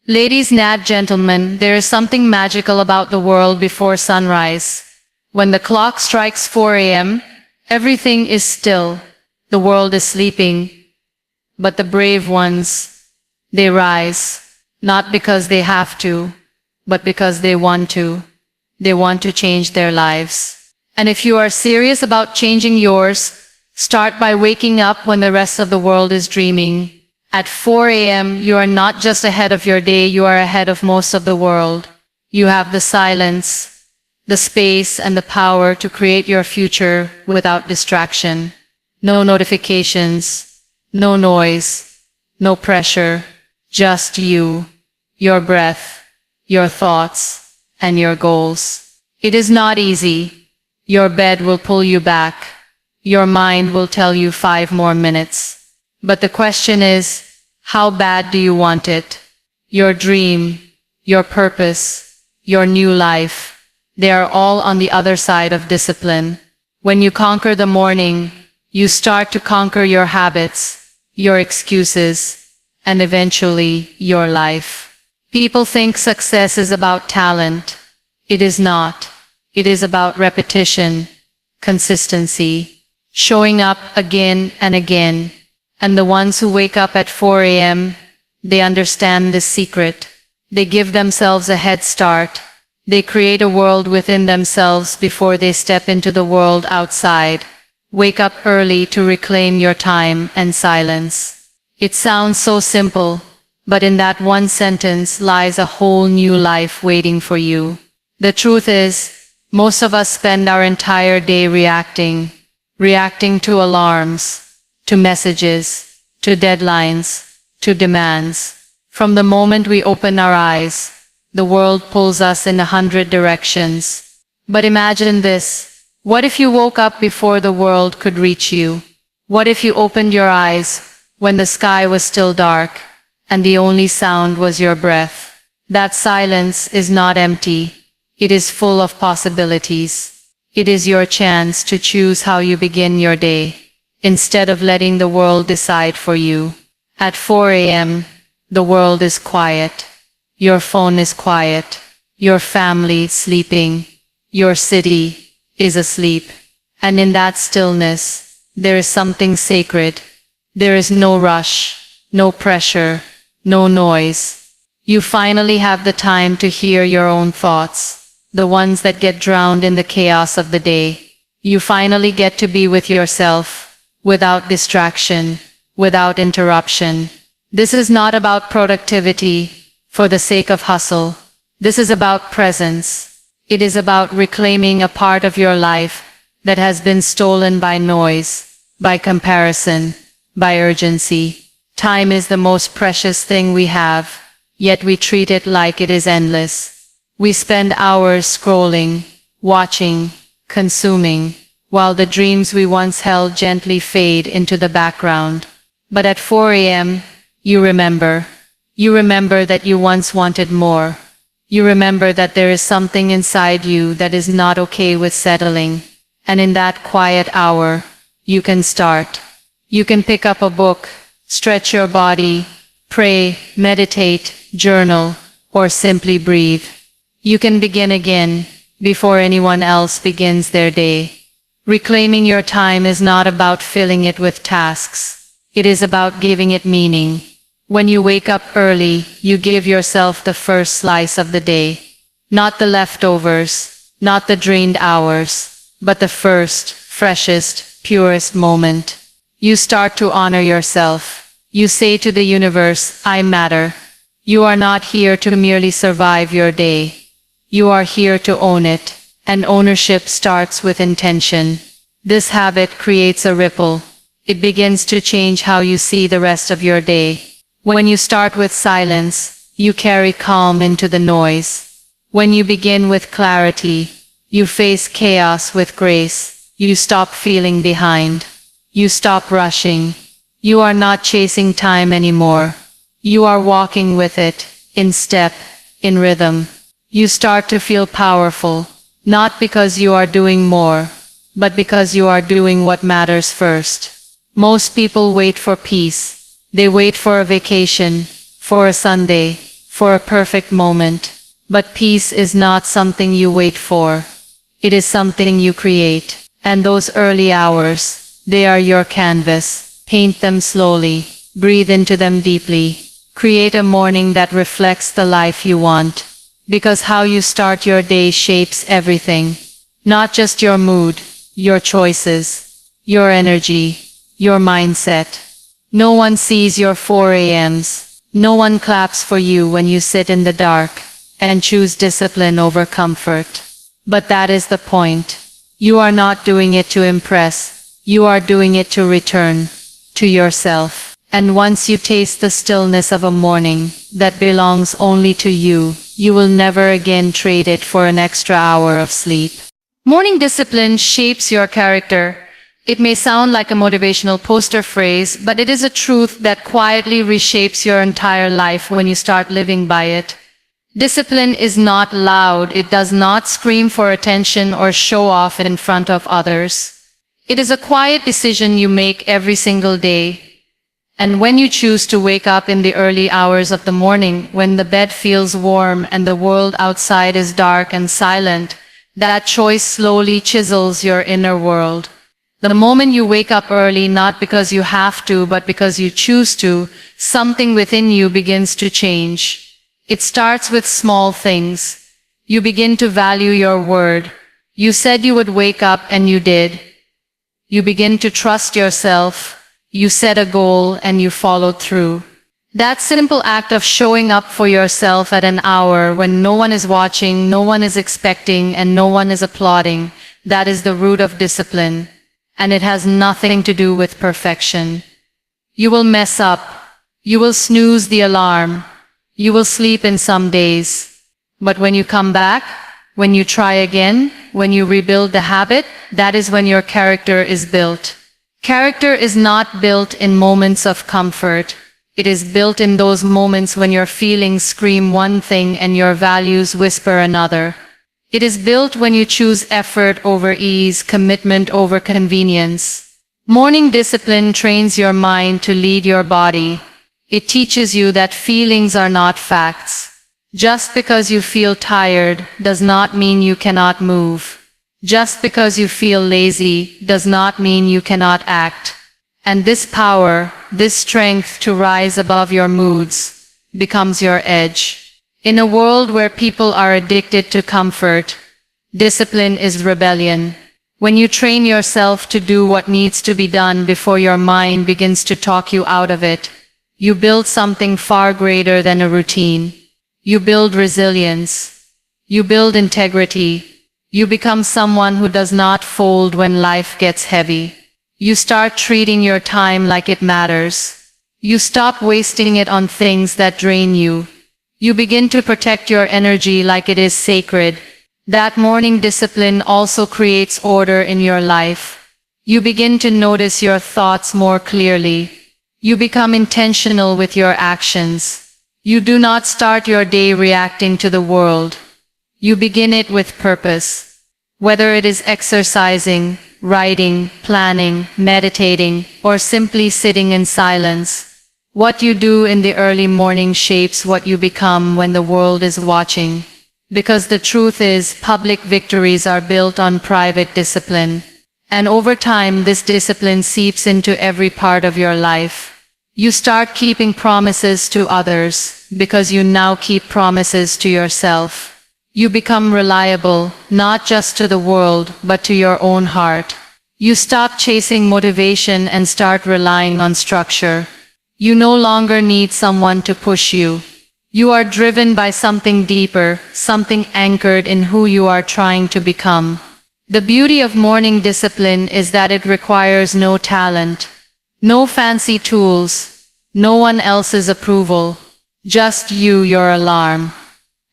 Ladies and gentlemen, there is something magical about the world before sunrise. When the clock strikes 4 a.m., everything is still. The world is sleeping. But the brave ones, they rise, not because they have to, but because they want to. They want to change their lives. And if you are serious about changing yours, start by waking up when the rest of the world is dreaming. At 4 a.m., you are not just ahead of your day, you are ahead of most of the world. You have the silence, the space, and the power to create your future without distraction. No notifications, no noise, no pressure, just you, your breath, your thoughts, and your goals. It is not easy. Your bed will pull you back. Your mind will tell you 5 more minutes. But the question is, how bad do you want it? Your dream, your purpose, your new life, they are all on the other side of discipline. When you conquer the morning, you start to conquer your habits, your excuses, and eventually your life. People think success is about talent. It is not. It is about repetition, consistency, showing up again and again. And the ones who wake up at 4 a.m., they understand this secret. They give themselves a head start. They create a world within themselves before they step into the world outside. Wake up early to reclaim your time and silence. It sounds so simple, but in that one sentence lies a whole new life waiting for you. The truth is, most of us spend our entire day reacting to alarms, to messages, to deadlines, to demands. From the moment we open our eyes, the world pulls us in 100 directions. But imagine this. What if you woke up before the world could reach you? What if you opened your eyes when the sky was still dark and the only sound was your breath? That silence is not empty. It is full of possibilities. It is your chance to choose how you begin your day, instead of letting the world decide for you. At 4 a.m., the world is quiet. Your phone is quiet. Your family is sleeping. Your city is asleep. And in that stillness, there is something sacred. There is no rush, no pressure, no noise. You finally have the time to hear your own thoughts, the ones that get drowned in the chaos of the day. You finally get to be with yourself, without distraction, without interruption. This is not about productivity for the sake of hustle. This is about presence. It is about reclaiming a part of your life that has been stolen by noise, by comparison, by urgency. Time is the most precious thing we have, yet we treat it like it is endless. We spend hours scrolling, watching, consuming, while the dreams we once held gently fade into the background. But at 4 a.m., you remember. You remember that you once wanted more. You remember that there is something inside you that is not okay with settling. And in that quiet hour, you can start. You can pick up a book, stretch your body, pray, meditate, journal, or simply breathe. You can begin again, before anyone else begins their day. Reclaiming your time is not about filling it with tasks. It is about giving it meaning. When you wake up early, you give yourself the first slice of the day. Not the leftovers, not the drained hours, but the first, freshest, purest moment. You start to honor yourself. You say to the universe, I matter. You are not here to merely survive your day. You are here to own it. And ownership starts with intention. This habit creates a ripple. It begins to change how you see the rest of your day. When you start with silence, you carry calm into the noise. When you begin with clarity, you face chaos with grace. You stop feeling behind. You stop rushing. You are not chasing time anymore. You are walking with it, in step, in rhythm. You start to feel powerful. Not because you are doing more, but because you are doing what matters first. Most people wait for peace. They wait for a vacation, for a Sunday, for a perfect moment. But peace is not something you wait for. It is something you create. And those early hours, they are your canvas. Paint them slowly. Breathe into them deeply. Create a morning that reflects the life you want. Because how you start your day shapes everything. Not just your mood, your choices, your energy, your mindset. No one sees your 4 a.m.s. No one claps for you when you sit in the dark and choose discipline over comfort. But that is the point. You are not doing it to impress. You are doing it to return to yourself. And once you taste the stillness of a morning that belongs only to you, you will never again trade it for an extra hour of sleep. Morning discipline shapes your character. It may sound like a motivational poster phrase, but it is a truth that quietly reshapes your entire life when you start living by it. Discipline is not loud. It does not scream for attention or show off in front of others. It is a quiet decision you make every single day. And when you choose to wake up in the early hours of the morning, when the bed feels warm and the world outside is dark and silent, that choice slowly chisels your inner world. The moment you wake up early, not because you have to, but because you choose to, something within you begins to change. It starts with small things. You begin to value your word. You said you would wake up and you did. You begin to trust yourself. You set a goal and you followed through. That simple act of showing up for yourself at an hour when no one is watching, no one is expecting, and no one is applauding, that is the root of discipline. And it has nothing to do with perfection. You will mess up. You will snooze the alarm. You will sleep in some days. But when you come back, when you try again, when you rebuild the habit, that is when your character is built. Character is not built in moments of comfort. It is built in those moments when your feelings scream one thing and your values whisper another. It is built when you choose effort over ease, commitment over convenience. Morning discipline trains your mind to lead your body. It teaches you that feelings are not facts. Just because you feel tired does not mean you cannot move. Just because you feel lazy does not mean you cannot act. And this power, this strength to rise above your moods, becomes your edge. In a world where people are addicted to comfort, discipline is rebellion. When you train yourself to do what needs to be done before your mind begins to talk you out of it, you build something far greater than a routine. You build resilience. You build integrity. You become someone who does not fold when life gets heavy. You start treating your time like it matters. You stop wasting it on things that drain you. You begin to protect your energy like it is sacred. That morning discipline also creates order in your life. You begin to notice your thoughts more clearly. You become intentional with your actions. You do not start your day reacting to the world. You begin it with purpose. Whether it is exercising, writing, planning, meditating, or simply sitting in silence, what you do in the early morning shapes what you become when the world is watching. Because the truth is, public victories are built on private discipline. And over time, this discipline seeps into every part of your life. You start keeping promises to others, because you now keep promises to yourself. You become reliable, not just to the world, but to your own heart. You stop chasing motivation and start relying on structure. You no longer need someone to push you. You are driven by something deeper, something anchored in who you are trying to become. The beauty of morning discipline is that it requires no talent, no fancy tools, no one else's approval, just you, your alarm,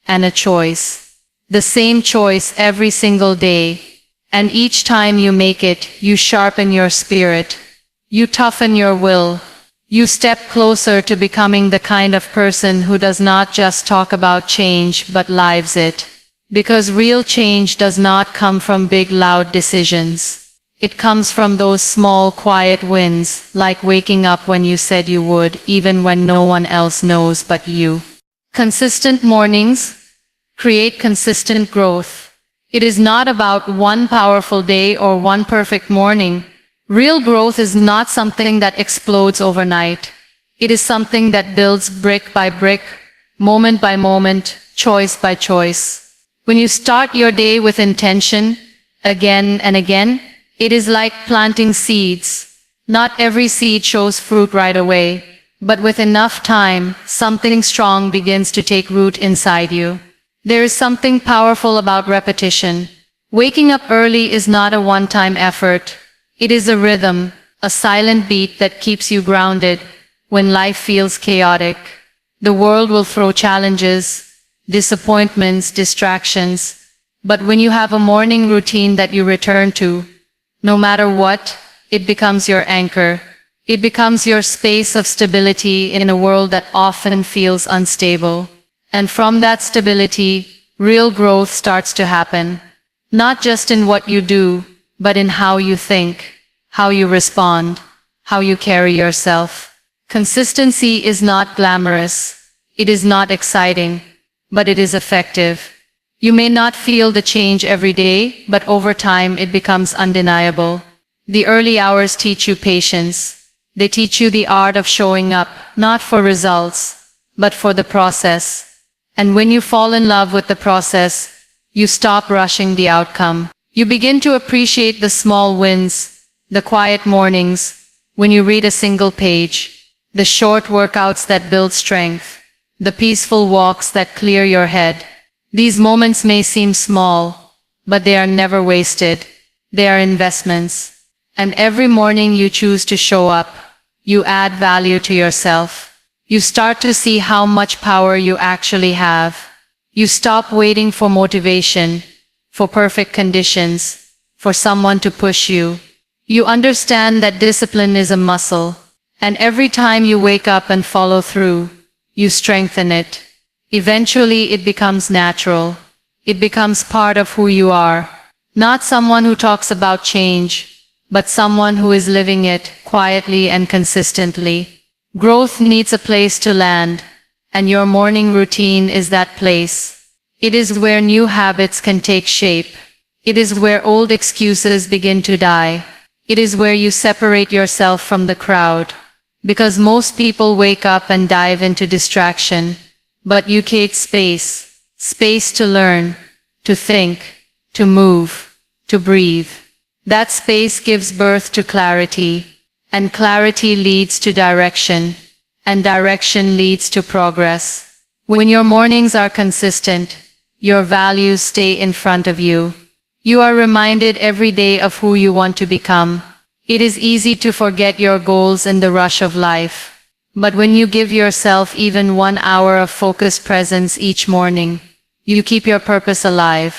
and a choice. The same choice every single day. And each time you make it, you sharpen your spirit. You toughen your will. You step closer to becoming the kind of person who does not just talk about change, but lives it. Because real change does not come from big loud decisions. It comes from those small quiet wins, like waking up when you said you would, even when no one else knows but you. Consistent mornings create consistent growth. It is not about one powerful day or one perfect morning. Real growth is not something that explodes overnight. It is something that builds brick by brick, moment by moment, choice by choice. When you start your day with intention, again and again, it is like planting seeds. Not every seed shows fruit right away, but with enough time, something strong begins to take root inside you. There is something powerful about repetition. Waking up early is not a one-time effort. It is a rhythm, a silent beat that keeps you grounded when life feels chaotic. The world will throw challenges, disappointments, distractions. But when you have a morning routine that you return to, no matter what, it becomes your anchor. It becomes your space of stability in a world that often feels unstable. And from that stability, real growth starts to happen. Not just in what you do, but in how you think, how you respond, how you carry yourself. Consistency is not glamorous. It is not exciting, but it is effective. You may not feel the change every day, but over time it becomes undeniable. The early hours teach you patience. They teach you the art of showing up, not for results, but for the process. And when you fall in love with the process, you stop rushing the outcome. You begin to appreciate the small wins, the quiet mornings, when you read a single page, the short workouts that build strength, the peaceful walks that clear your head. These moments may seem small, but they are never wasted. They are investments. And every morning you choose to show up, you add value to yourself. You start to see how much power you actually have. You stop waiting for motivation, for perfect conditions, for someone to push you. You understand that discipline is a muscle, and every time you wake up and follow through, you strengthen it. Eventually it becomes natural. It becomes part of who you are. Not someone who talks about change, but someone who is living it quietly and consistently. Growth needs a place to land, and your morning routine is that place. It is where new habits can take shape. It is where old excuses begin to die. It is where you separate yourself from the crowd. Because most people wake up and dive into distraction, but you create space. Space to learn, to think, to move, to breathe. That space gives birth to clarity. And clarity leads to direction, and direction leads to progress. When your mornings are consistent, your values stay in front of you. You are reminded every day of who you want to become. It is easy to forget your goals in the rush of life. But when you give yourself even 1 hour of focused presence each morning, you keep your purpose alive.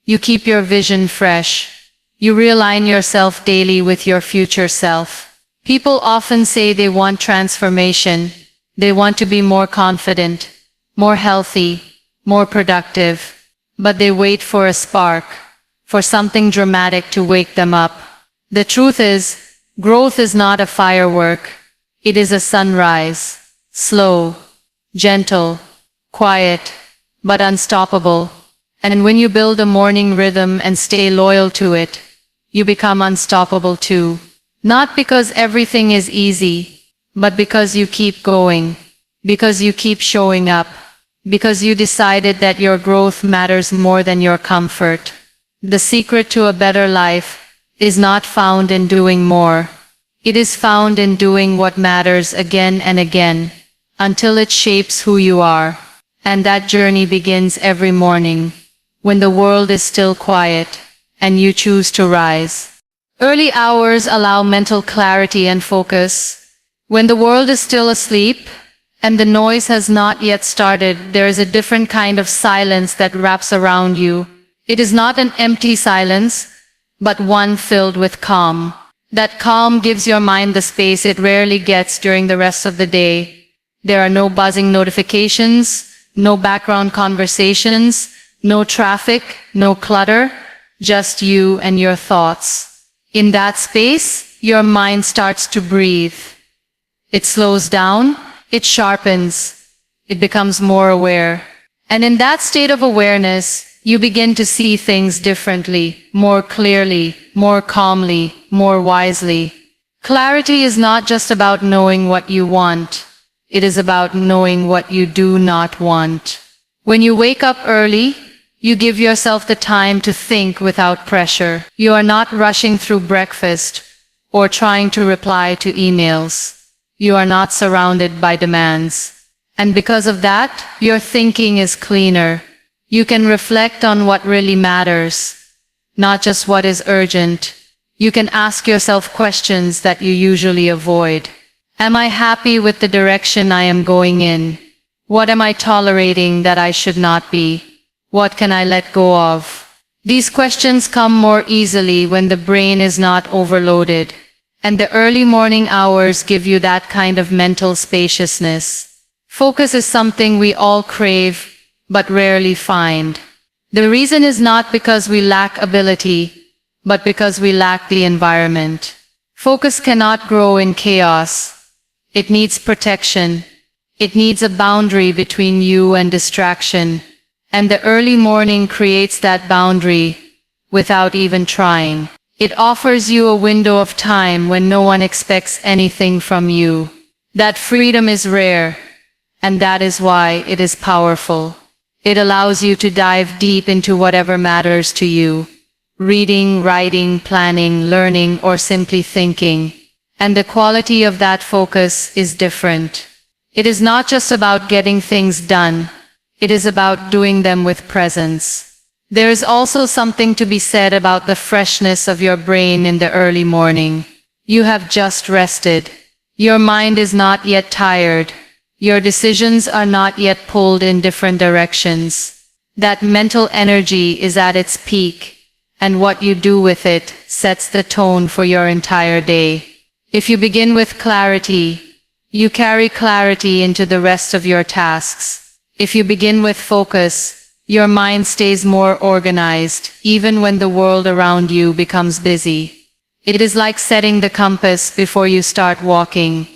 You keep your vision fresh. You realign yourself daily with your future self. People often say they want transformation. They want to be more confident, more healthy, more productive. But they wait for a spark, for something dramatic to wake them up. The truth is, growth is not a firework. It is a sunrise. Slow, gentle, quiet, but unstoppable. And when you build a morning rhythm and stay loyal to it, you become unstoppable too. Not because everything is easy, but because you keep going, because you keep showing up, because you decided that your growth matters more than your comfort. The secret to a better life is not found in doing more. It is found in doing what matters again and again, until it shapes who you are. And that journey begins every morning, when the world is still quiet, and you choose to rise. Early hours allow mental clarity and focus. When the world is still asleep, and the noise has not yet started, there is a different kind of silence that wraps around you. It is not an empty silence, but one filled with calm. That calm gives your mind the space it rarely gets during the rest of the day. There are no buzzing notifications, no background conversations, no traffic, no clutter, just you and your thoughts. In that space, your mind starts to breathe. It slows down, it sharpens. it becomes more aware. And in that state of awareness, you begin to see things differently, more clearly, more calmly, more wisely. Clarity is not just about knowing what you want. It is about knowing what you do not want. When you wake up early, you give yourself the time to think without pressure. You are not rushing through breakfast or trying to reply to emails. You are not surrounded by demands. And because of that, your thinking is cleaner. You can reflect on what really matters, not just what is urgent. You can ask yourself questions that you usually avoid. Am I happy with the direction I am going in? What am I tolerating that I should not be? What can I let go of? These questions come more easily when the brain is not overloaded. And the early morning hours give you that kind of mental spaciousness. Focus is something we all crave, but rarely find. The reason is not because we lack ability, but because we lack the environment. Focus cannot grow in chaos. It needs protection. It needs a boundary between you and distraction. And the early morning creates that boundary without even trying. It offers you a window of time when no one expects anything from you. That freedom is rare, and that is why it is powerful. It allows you to dive deep into whatever matters to you. Reading, writing, planning, learning, or simply thinking. And the quality of that focus is different. It is not just about getting things done. It is about doing them with presence. There is also something to be said about the freshness of your brain in the early morning. You have just rested. Your mind is not yet tired. Your decisions are not yet pulled in different directions. That mental energy is at its peak, and what you do with it sets the tone for your entire day. If you begin with clarity, you carry clarity into the rest of your tasks. If you begin with focus, your mind stays more organized, even when the world around you becomes busy. It is like setting the compass before you start walking.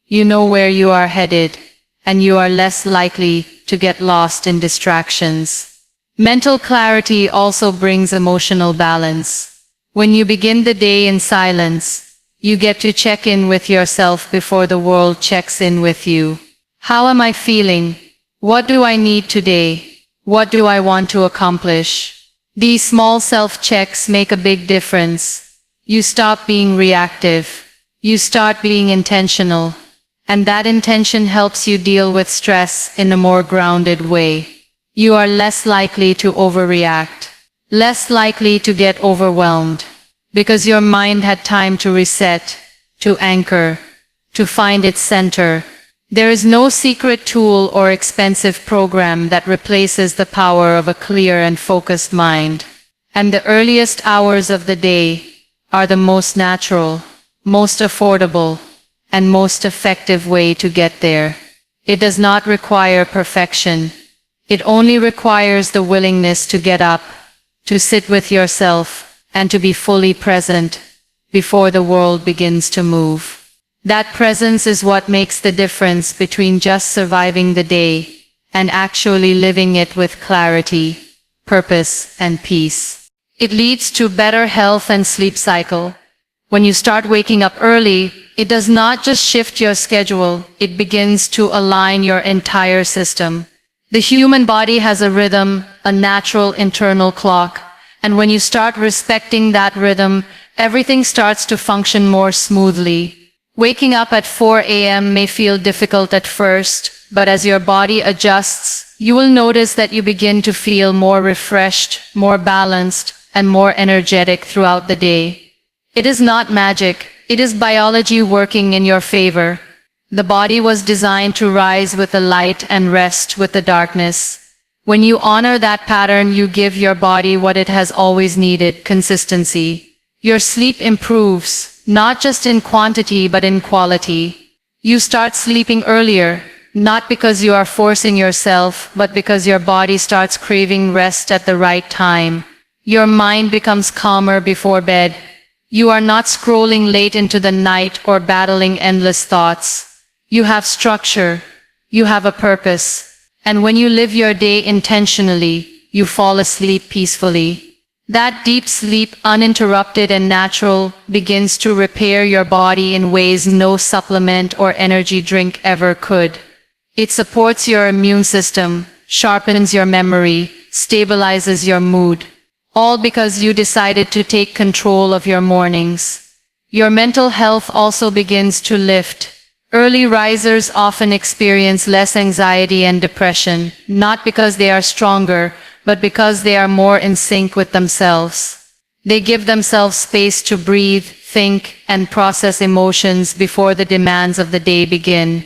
You know where you are headed, and you are less likely to get lost in distractions. Mental clarity also brings emotional balance. When you begin the day in silence, you get to check in with yourself before the world checks in with you. How am I feeling? What do I need today? What do I want to accomplish? These small self-checks make a big difference. You stop being reactive. You start being intentional. And that intention helps you deal with stress in a more grounded way. You are less likely to overreact, less likely to get overwhelmed, because your mind had time to reset, to anchor, to find its center. There is no secret tool or expensive program that replaces the power of a clear and focused mind. And the earliest hours of the day are the most natural, most affordable, and most effective way to get there. It does not require perfection. It only requires the willingness to get up, to sit with yourself, and to be fully present before the world begins to move. That presence is what makes the difference between just surviving the day and actually living it with clarity, purpose, and peace. It leads to better health and sleep cycle. When you start waking up early, it does not just shift your schedule, it begins to align your entire system. The human body has a rhythm, a natural internal clock, and when you start respecting that rhythm, everything starts to function more smoothly. Waking up at 4 a.m. may feel difficult at first, but as your body adjusts, you will notice that you begin to feel more refreshed, more balanced, and more energetic throughout the day. It is not magic, it is biology working in your favor. The body was designed to rise with the light and rest with the darkness. When you honor that pattern, you give your body what it has always needed: consistency. Your sleep improves, not just in quantity but in quality. You start sleeping earlier, not because you are forcing yourself, but because your body starts craving rest at the right time. Your mind becomes calmer before bed. You are not scrolling late into the night or battling endless thoughts. You have structure. You have a purpose. And when you live your day intentionally, you fall asleep peacefully. That deep sleep, uninterrupted and natural, begins to repair your body in ways no supplement or energy drink ever could. It supports your immune system, sharpens your memory, stabilizes your mood. All because you decided to take control of your mornings. Your mental health also begins to lift. Early risers often experience less anxiety and depression, not because they are stronger, but because they are more in sync with themselves. They give themselves space to breathe, think, and process emotions before the demands of the day begin.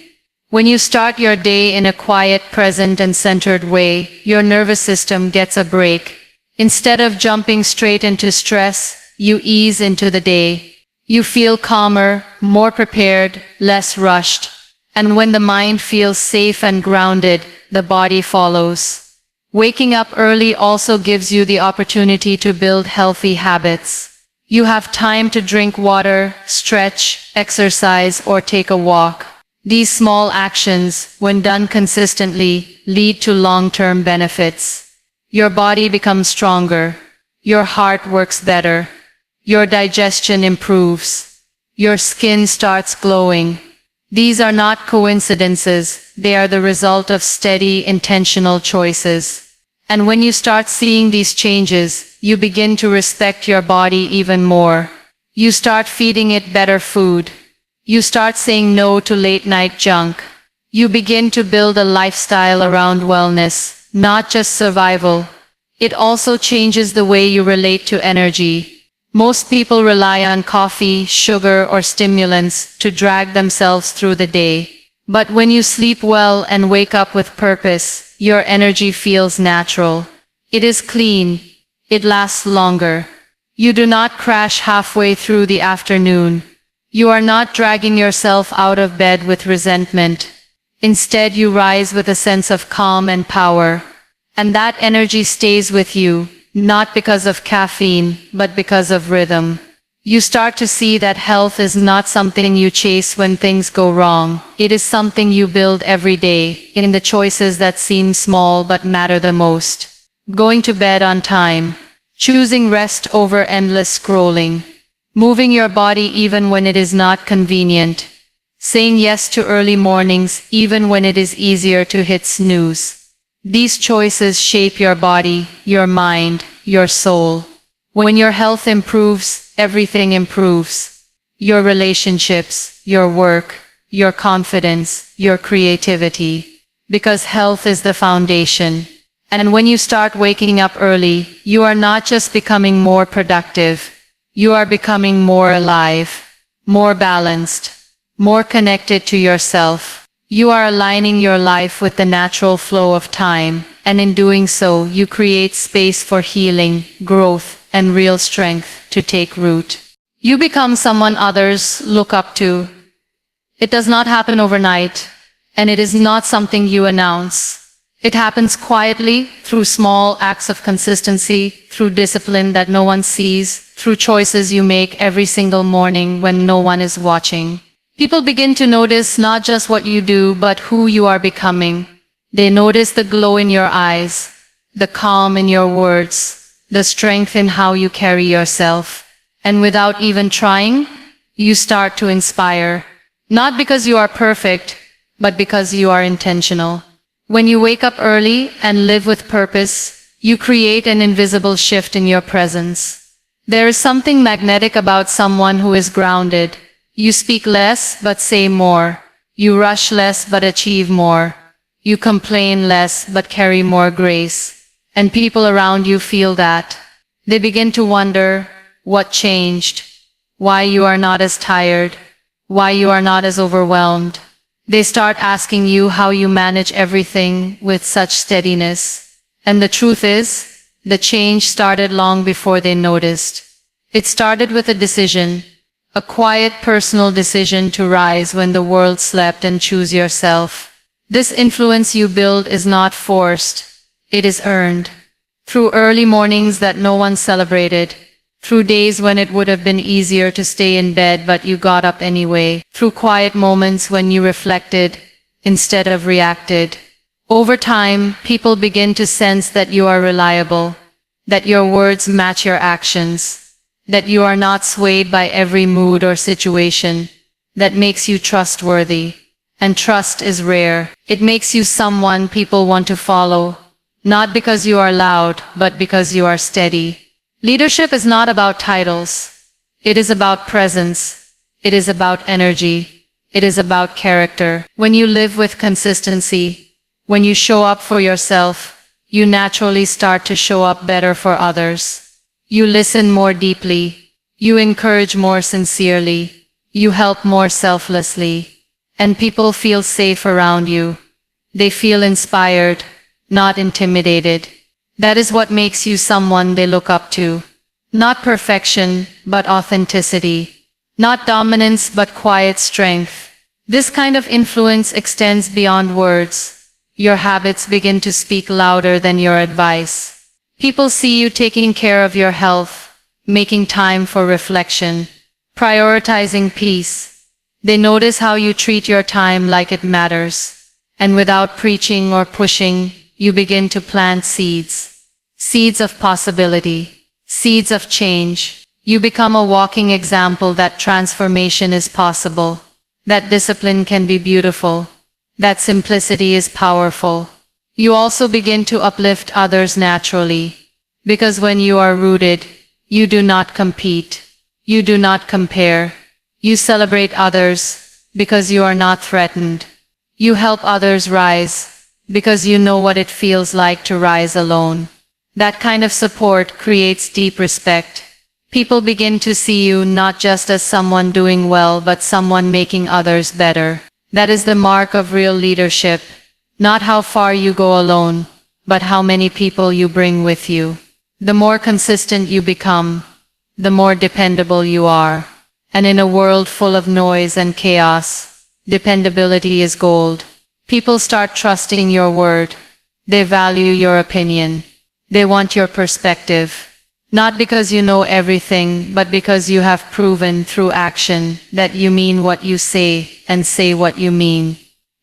When you start your day in a quiet, present, and centered way, your nervous system gets a break. Instead of jumping straight into stress, you ease into the day. You feel calmer, more prepared, less rushed. And when the mind feels safe and grounded, the body follows. Waking up early also gives you the opportunity to build healthy habits. You have time to drink water, stretch, exercise, or take a walk. These small actions, when done consistently, lead to long-term benefits. Your body becomes stronger. Your heart works better. Your digestion improves. Your skin starts glowing. These are not coincidences, they are the result of steady, intentional choices. And when you start seeing these changes, you begin to respect your body even more. You start feeding it better food. You start saying no to late-night junk. You begin to build a lifestyle around wellness, not just survival. It also changes the way you relate to energy. Most people rely on coffee, sugar, or stimulants to drag themselves through the day. But when you sleep well and wake up with purpose, your energy feels natural. It is clean. It lasts longer. You do not crash halfway through the afternoon. You are not dragging yourself out of bed with resentment. Instead, you rise with a sense of calm and power. And that energy stays with you. Not because of caffeine, but because of rhythm. You start to see that health is not something you chase when things go wrong. It is something you build every day, in the choices that seem small but matter the most. Going to bed on time. Choosing rest over endless scrolling. Moving your body even when it is not convenient. Saying yes to early mornings even when it is easier to hit snooze. These choices shape your body, your mind, your soul. When your health improves, everything improves. Your relationships, your work, your confidence, your creativity. Because health is the foundation. And when you start waking up early, you are not just becoming more productive. You are becoming more alive, more balanced, more connected to yourself. You are aligning your life with the natural flow of time, and in doing so, you create space for healing, growth, and real strength to take root. You become someone others look up to. It does not happen overnight, and it is not something you announce. It happens quietly, through small acts of consistency, through discipline that no one sees, through choices you make every single morning when no one is watching. People begin to notice not just what you do, but who you are becoming. They notice the glow in your eyes, the calm in your words, the strength in how you carry yourself. And without even trying, you start to inspire. Not because you are perfect, but because you are intentional. When you wake up early and live with purpose, you create an invisible shift in your presence. There is something magnetic about someone who is grounded. You speak less, but say more. You rush less, but achieve more. You complain less, but carry more grace. And people around you feel that. They begin to wonder, what changed? Why you are not as tired? Why you are not as overwhelmed? They start asking you how you manage everything with such steadiness. And the truth is, the change started long before they noticed. It started with a decision. A quiet personal decision to rise when the world slept and choose yourself. This influence you build is not forced. It is earned. Through early mornings that no one celebrated. Through days when it would have been easier to stay in bed but you got up anyway. Through quiet moments when you reflected, instead of reacted. Over time, people begin to sense that you are reliable, that your words match your actions, that you are not swayed by every mood or situation. That makes you trustworthy. And trust is rare. It makes you someone people want to follow, not because you are loud, but because you are steady. Leadership is not about titles. It is about presence. It is about energy. It is about character. When you live with consistency, when you show up for yourself, you naturally start to show up better for others. You listen more deeply. You encourage more sincerely. You help more selflessly. And people feel safe around you. They feel inspired, not intimidated. That is what makes you someone they look up to. Not perfection, but authenticity. Not dominance, but quiet strength. This kind of influence extends beyond words. Your habits begin to speak louder than your advice. People see you taking care of your health, making time for reflection, prioritizing peace. They notice how you treat your time like it matters. And without preaching or pushing, you begin to plant seeds. Seeds of possibility. Seeds of change. You become a walking example that transformation is possible. That discipline can be beautiful. That simplicity is powerful. You also begin to uplift others naturally. Because when you are rooted, you do not compete. You do not compare. You celebrate others because you are not threatened. You help others rise because you know what it feels like to rise alone. That kind of support creates deep respect. People begin to see you not just as someone doing well, but someone making others better. That is the mark of real leadership. Not how far you go alone, but how many people you bring with you. The more consistent you become, the more dependable you are. And in a world full of noise and chaos, dependability is gold. People start trusting your word. They value your opinion. They want your perspective. Not because you know everything, but because you have proven through action that you mean what you say and say what you mean.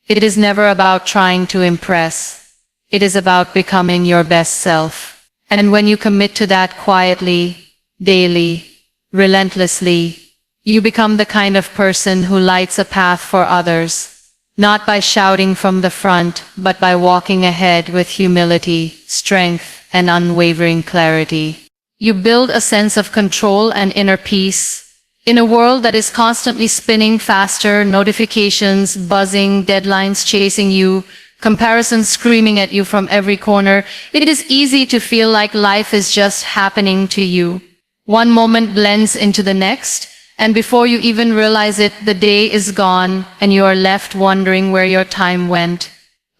It is never about trying to impress. It is about becoming your best self. And when you commit to that quietly, daily, relentlessly, you become the kind of person who lights a path for others, not by shouting from the front, but by walking ahead with humility, strength, and unwavering clarity. You build a sense of control and inner peace. In a world that is constantly spinning faster, notifications buzzing, deadlines chasing you, comparisons screaming at you from every corner, it is easy to feel like life is just happening to you. One moment blends into the next, and before you even realize it, the day is gone, and you are left wondering where your time went.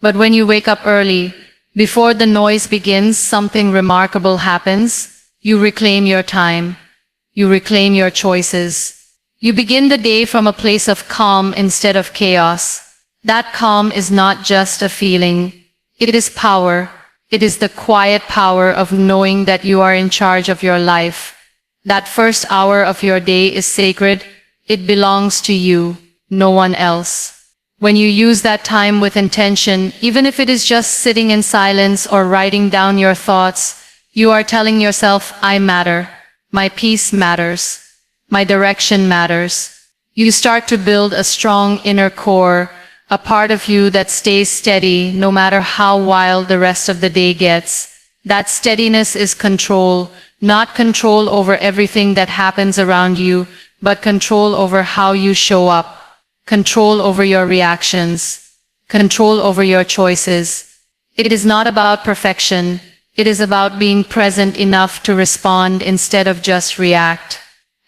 But when you wake up early, before the noise begins, something remarkable happens. You reclaim your time. You reclaim your choices. You begin the day from a place of calm instead of chaos. That calm is not just a feeling. It is power. It is the quiet power of knowing that you are in charge of your life. That first hour of your day is sacred. It belongs to you, no one else. When you use that time with intention, even if it is just sitting in silence or writing down your thoughts, you are telling yourself, I matter. My peace matters. My direction matters. You start to build a strong inner core, a part of you that stays steady no matter how wild the rest of the day gets. That steadiness is control, not control over everything that happens around you, but control over how you show up, control over your reactions, control over your choices. It is not about perfection. It is about being present enough to respond instead of just react.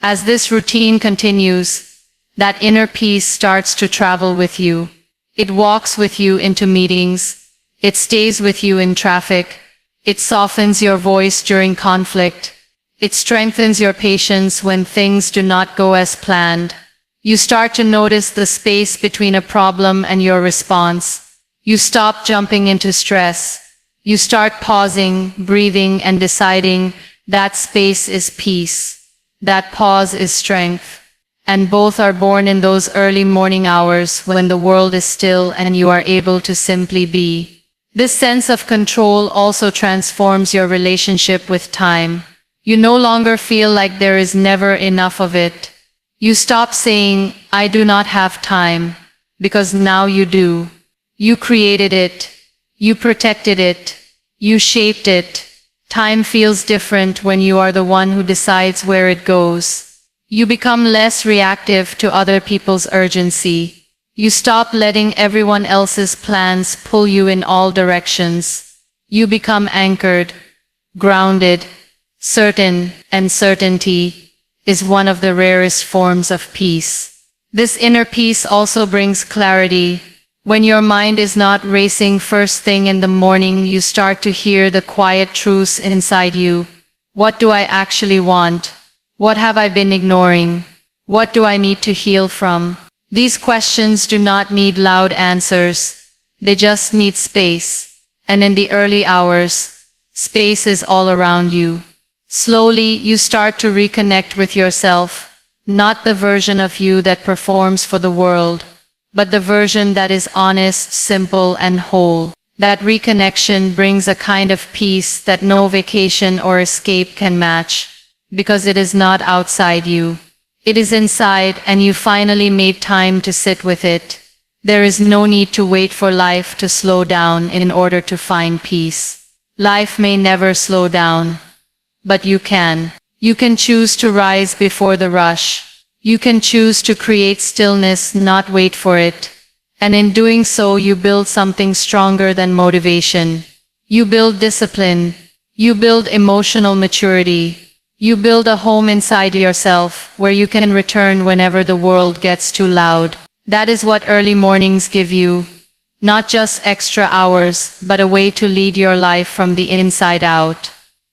As this routine continues, that inner peace starts to travel with you. It walks with you into meetings. It stays with you in traffic. It softens your voice during conflict. It strengthens your patience when things do not go as planned. You start to notice the space between a problem and your response. You stop jumping into stress. You start pausing, breathing, and deciding that space is peace. That pause is strength. And both are born in those early morning hours when the world is still and you are able to simply be. This sense of control also transforms your relationship with time. You no longer feel like there is never enough of it. You stop saying, "I do not have time," because now you do. You created it. You protected it. You shaped it. Time feels different when you are the one who decides where it goes. You become less reactive to other people's urgency. You stop letting everyone else's plans pull you in all directions. You become anchored, grounded, certain, and certainty is one of the rarest forms of peace. This inner peace also brings clarity. When your mind is not racing first thing in the morning, you start to hear the quiet truths inside you. What do I actually want? What have I been ignoring? What do I need to heal from? These questions do not need loud answers. They just need space. And in the early hours, space is all around you. Slowly, you start to reconnect with yourself, not the version of you that performs for the world, but the version that is honest, simple, and whole. That reconnection brings a kind of peace that no vacation or escape can match. Because it is not outside you. It is inside, and you finally made time to sit with it. There is no need to wait for life to slow down in order to find peace. Life may never slow down. But you can. You can choose to rise before the rush. You can choose to create stillness, not wait for it. And in doing so, you build something stronger than motivation. You build discipline. You build emotional maturity. You build a home inside yourself, where you can return whenever the world gets too loud. That is what early mornings give you. Not just extra hours, but a way to lead your life from the inside out.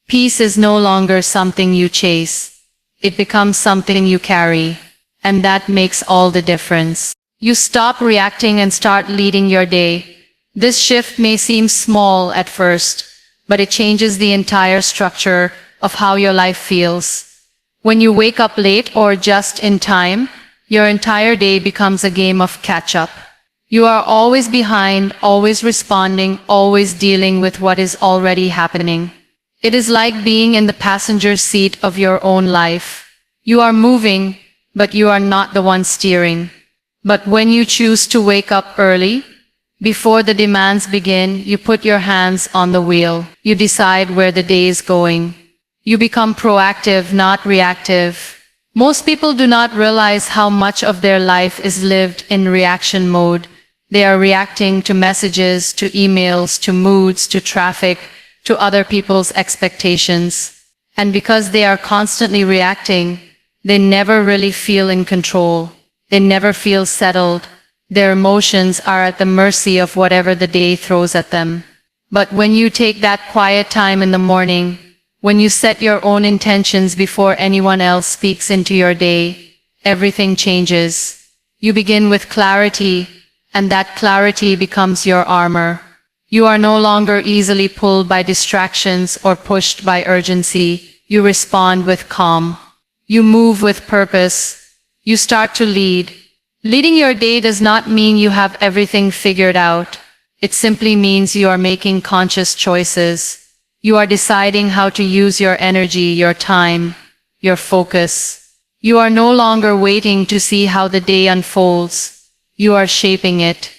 Peace is no longer something you chase. It becomes something you carry. And that makes all the difference. You stop reacting and start leading your day. This shift may seem small at first, but it changes the entire structure of how your life feels. When you wake up late or just in time, your entire day becomes a game of catch-up. You are always behind, always responding, always dealing with what is already happening. It is like being in the passenger seat of your own life. You are moving, but you are not the one steering. But when you choose to wake up early, before the demands begin, you put your hands on the wheel. You decide where the day is going. You become proactive, not reactive. Most people do not realize how much of their life is lived in reaction mode. They are reacting to messages, to emails, to moods, to traffic, to other people's expectations. And because they are constantly reacting, they never really feel in control. They never feel settled. Their emotions are at the mercy of whatever the day throws at them. But when you take that quiet time in the morning, when you set your own intentions before anyone else speaks into your day, everything changes. You begin with clarity, and that clarity becomes your armor. You are no longer easily pulled by distractions or pushed by urgency. You respond with calm. You move with purpose. You start to lead. Leading your day does not mean you have everything figured out. It simply means you are making conscious choices. You are deciding how to use your energy, your time, your focus. You are no longer waiting to see how the day unfolds. You are shaping it.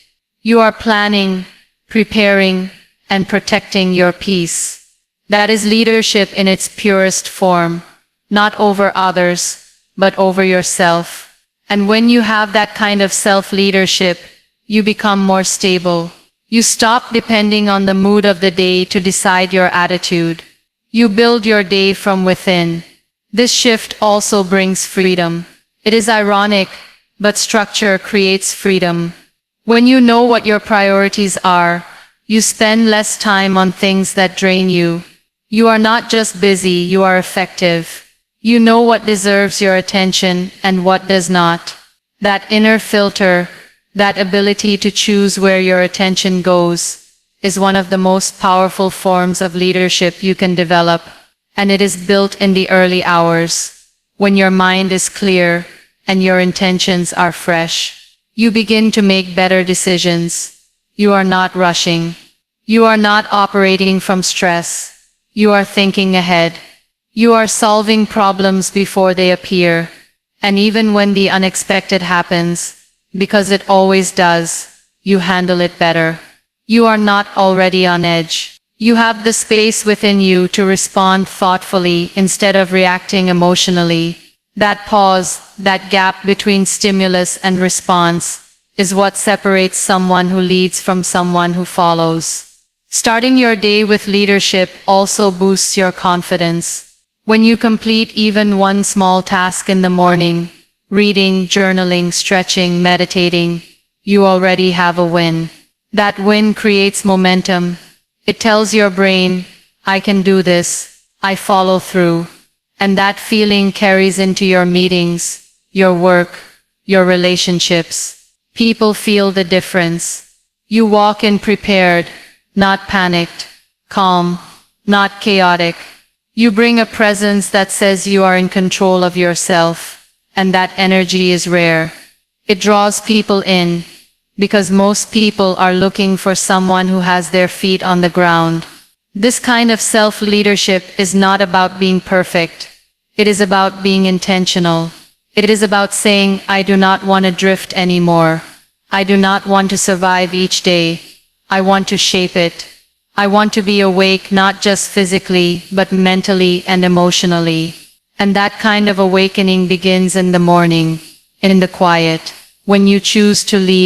You are planning, preparing, and protecting your peace. That is leadership in its purest form, not over others, but over yourself. And when you have that kind of self-leadership, you become more stable. You stop depending on the mood of the day to decide your attitude. You build your day from within. This shift also brings freedom. It is ironic, but structure creates freedom. When you know what your priorities are, you spend less time on things that drain you. You are not just busy, you are effective. You know what deserves your attention and what does not. That inner filter, that ability to choose where your attention goes, is one of the most powerful forms of leadership you can develop, and it is built in the early hours, when your mind is clear, and your intentions are fresh. You begin to make better decisions. You are not rushing. You are not operating from stress. You are thinking ahead. You are solving problems before they appear. And even when the unexpected happens, because it always does, you handle it better. You are not already on edge. You have the space within you to respond thoughtfully instead of reacting emotionally. That pause, that gap between stimulus and response, is what separates someone who leads from someone who follows. Starting your day with leadership also boosts your confidence. When you complete even one small task in the morning, reading, journaling, stretching, meditating, you already have a win. That win creates momentum. It tells your brain, I can do this, I follow through. And that feeling carries into your meetings, your work, your relationships. People feel the difference. You walk in prepared, not panicked, calm, not chaotic. You bring a presence that says you are in control of yourself, and that energy is rare. It draws people in, because most people are looking for someone who has their feet on the ground. This kind of self-leadership is not about being perfect. It is about being intentional. It is about saying, I do not want to drift anymore. I do not want to survive each day. I want to shape it. I want to be awake not just physically, but mentally and emotionally. And that kind of awakening begins in the morning, in the quiet, when you choose to lead